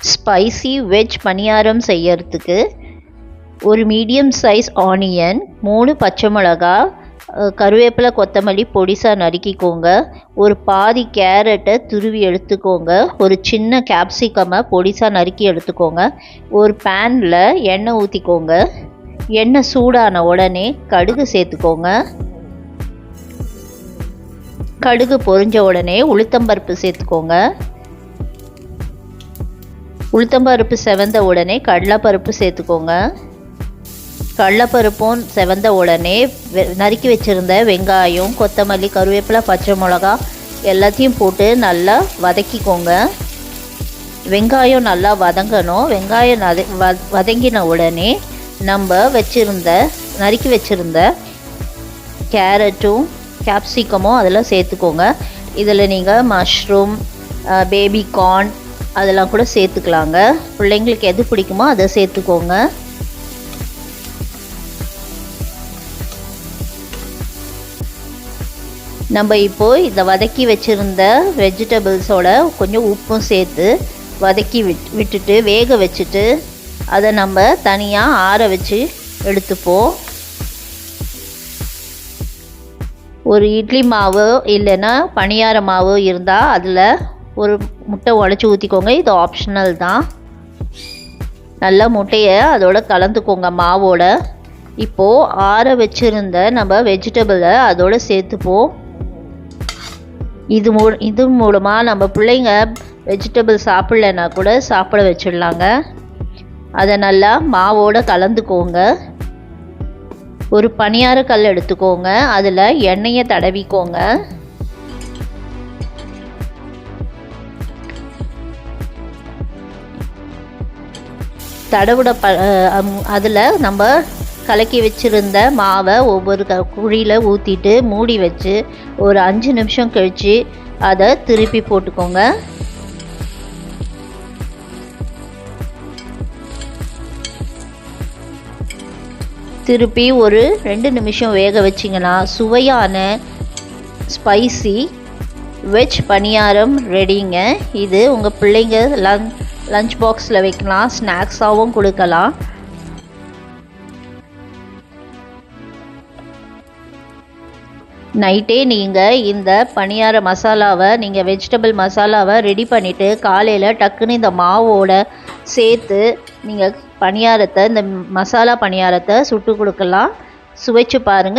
Spicy veg பணியாரம் செய்யறதுக்கு ஒரு medium size onion, 3 பச்சை மிளகா, கருவேப்பிலை, கொத்தமல்லி பொடிசாக நறுக்கிக்கோங்க. ஒரு பாதி கேரட்டை துருவி எடுத்துக்கோங்க. ஒரு சின்ன கேப்சிகமை பொடிசாக நறுக்கி எடுத்துக்கோங்க. ஒரு பேனில் எண்ணெய் ஊற்றிக்கோங்க. எண்ணெய் சூடான உடனே கடுகு சேர்த்துக்கோங்க. கடுகு பொரிஞ்ச உடனே உளுத்தம்பருப்பு சேர்த்துக்கோங்க. உளுத்தம்பருப்பு செவந்த உடனே கடலைப்பருப்பு சேர்த்துக்கோங்க. கடலைப்பருப்பும் செவந்த உடனே நறுக்கி வச்சுருந்த வெங்காயம், கொத்தமல்லி, கருவேப்பிலை, பச்சை மிளகா எல்லாத்தையும் போட்டு நல்லா வதக்கிக்கோங்க. வெங்காயம் நல்லா வதங்கணும். வெங்காயம் வதங்கின உடனே நம்ம நறுக்கி வச்சுருந்த கேரட்டும் கேப்சிகமும் அதில் சேர்த்துக்கோங்க. இதில் நீங்கள் மஷ்ரூம், பேபி கார்ன் அதெல்லாம் கூட சேர்த்துக்கலாங்க. பிள்ளைங்களுக்கு எது பிடிக்குமோ அதை சேர்த்துக்கோங்க. நம்ம இப்போது இதை வதக்கி வச்சுருந்த வெஜிடபிள்ஸோட கொஞ்சம் உப்பும் சேர்த்து வதக்கி விட்டுட்டு வேக வச்சுட்டு அதை நம்ம தனியாக ஆற வச்சு எடுத்துப்போம். ஒரு இட்லி மாவு இல்லைன்னா பணியார மாவு இருந்தால் அதில் ஒரு முட்டை உடச்சி ஊற்றிக்கோங்க. இது ஆப்ஷனல் தான். நல்லா முட்டையை அதோட கலந்துக்கோங்க மாவோட. இப்போது ஆற வச்சுருந்த நம்ம வெஜிடபிளை அதோட சேர்த்துப்போம். இது மூலமாக நம்ம பிள்ளைங்க வெஜிடபிள் சாப்பிட்லன்னா கூட சாப்பிட வச்சிடலாங்க. அதை நல்லா மாவோட கலந்துக்கோங்க. ஒரு பணியார கல் எடுத்துக்கோங்க. அதில் எண்ணெயை தடவிக்கோங்க. அதில் நம்ம கலக்கி வச்சுருந்த மாவை ஒவ்வொரு குழியில் ஊற்றிட்டு மூடி வச்சு ஒரு 5 நிமிஷம் கழித்து அதை திருப்பி போட்டுக்கோங்க. திருப்பி ஒரு 2 நிமிஷம் வேக வச்சிங்கன்னா சுவையான ஸ்பைசி வெஜ் பணியாரம் ரெடிங்க. இது உங்கள் பிள்ளைங்க லஞ்ச் பாக்ஸில் வைக்கலாம், ஸ்நாக்ஸாகவும் கொடுக்கலாம். நைட்டே நீங்கள் இந்த பணியார மசாலாவை வெஜிடபிள் மசாலாவை ரெடி பண்ணிவிட்டு காலையில் டக்குன்னு இந்த மாவோட சேர்த்து நீங்கள் இந்த மசாலா பணியாரத்தை சுட்டு கொடுக்கலாம். சுவைச்சு பாருங்கள்.